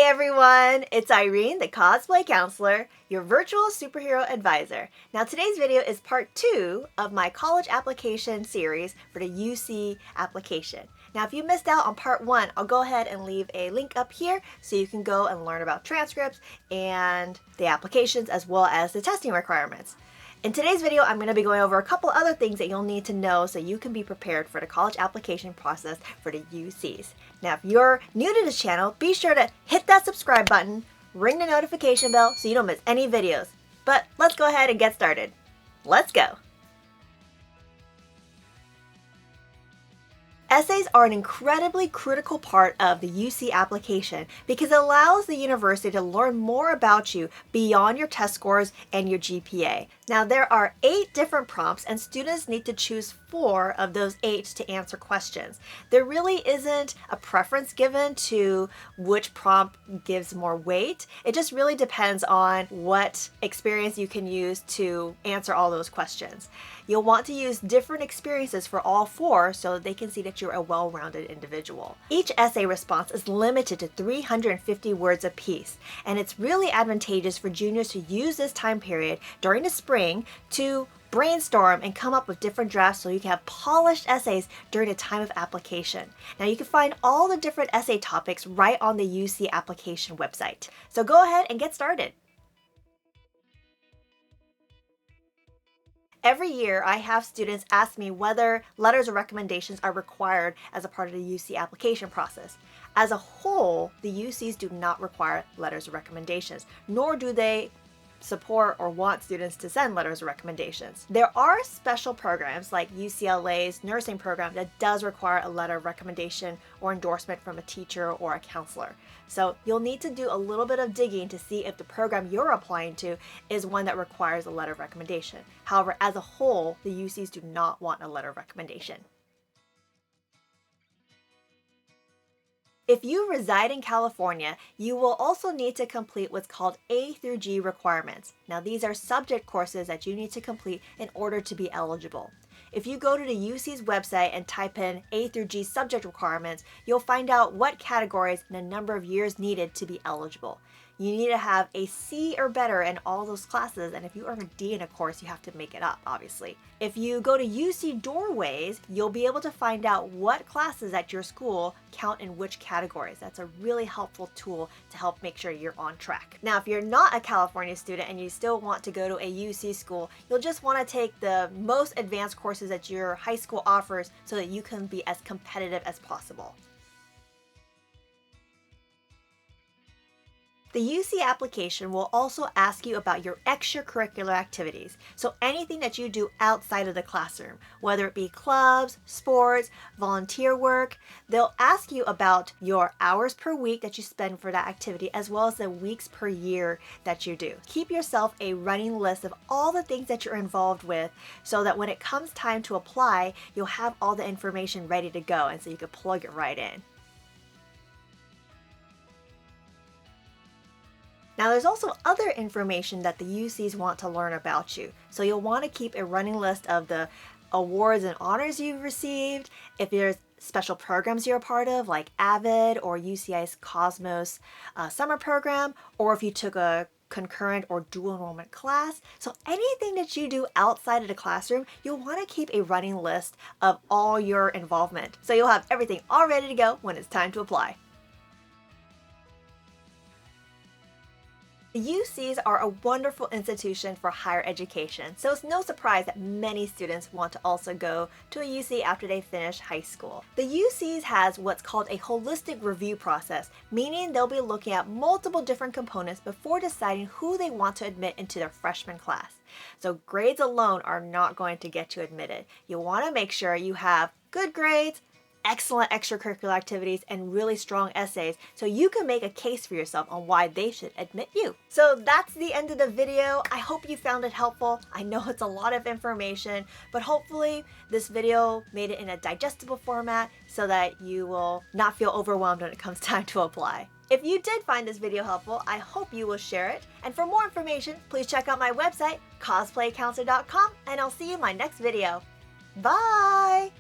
Hey everyone, it's Irene, the cosplay counselor, your virtual superhero advisor. Now today's video is part 2 of my college application series for the UC application. Now if you missed out on part 1, I'll go ahead and leave a link up here so you can go and learn about transcripts and the applications as well as the testing requirements. In today's video, I'm going to be going over a couple other things that you'll need to know so you can be prepared for the college application process for the UCs. Now, if you're new to this channel, be sure to hit that subscribe button, ring the notification bell so you don't miss any videos. But let's go ahead and get started. Let's go! Essays are an incredibly critical part of the UC application because it allows the university to learn more about you beyond your test scores and your GPA. Now there are 8 different prompts and students need to choose 4 of those 8 to answer questions. There really isn't a preference given to which prompt gives more weight. It just really depends on what experience you can use to answer all those questions. You'll want to use different experiences for all 4 so that they can see that you're a well-rounded individual. Each essay response is limited to 350 words apiece, and it's really advantageous for juniors to use this time period during the spring to brainstorm and come up with different drafts so you can have polished essays during the time of application. Now you can find all the different essay topics right on the UC application website. So go ahead and get started. Every year, I have students ask me whether letters of recommendations are required as a part of the UC application process. As a whole, the UCs do not require letters of recommendations, nor do they support or want students to send letters of recommendations. There are special programs like UCLA's nursing program that does require a letter of recommendation or endorsement from a teacher or a counselor. So you'll need to do a little bit of digging to see if the program you're applying to is one that requires a letter of recommendation. However, as a whole, the UCs do not want a letter of recommendation. If you reside in California, you will also need to complete what's called A through G requirements. Now these are subject courses that you need to complete in order to be eligible. If you go to the UC's website and type in A through G subject requirements, you'll find out what categories and the number of years needed to be eligible. You need to have a C or better in all those classes, and if you earn a D in a course, you have to make it up, obviously. If you go to UC Doorways, you'll be able to find out what classes at your school count in which categories. That's a really helpful tool to help make sure you're on track. Now, if you're not a California student and you still want to go to a UC school, you'll just want to take the most advanced courses that your high school offers so that you can be as competitive as possible. The UC application will also ask you about your extracurricular activities, so anything that you do outside of the classroom, whether it be clubs, sports, volunteer work. They'll ask you about your hours per week that you spend for that activity as well as the weeks per year that you do. Keep yourself a running list of all the things that you're involved with so that when it comes time to apply, you'll have all the information ready to go and so you can plug it right in. Now there's also other information that the UCs want to learn about you. So you'll want to keep a running list of the awards and honors you've received, if there's special programs you're a part of like AVID or UCI's Cosmos summer program, or if you took a concurrent or dual enrollment class. So anything that you do outside of the classroom, you'll want to keep a running list of all your involvement. So you'll have everything all ready to go when it's time to apply. The UCs are a wonderful institution for higher education, so it's no surprise that many students want to also go to a UC after they finish high school. The UCs has what's called a holistic review process, meaning they'll be looking at multiple different components before deciding who they want to admit into their freshman class. So grades alone are not going to get you admitted. You'll want to make sure you have good grades, excellent extracurricular activities, and really strong essays so you can make a case for yourself on why they should admit you. So that's the end of the video. I hope you found it helpful. I know it's a lot of information, but hopefully this video made it in a digestible format so that you will not feel overwhelmed when it comes time to apply. If you did find this video helpful, I hope you will share it. And for more information, please check out my website, cosplaycounselor.com, and I'll see you in my next video. Bye!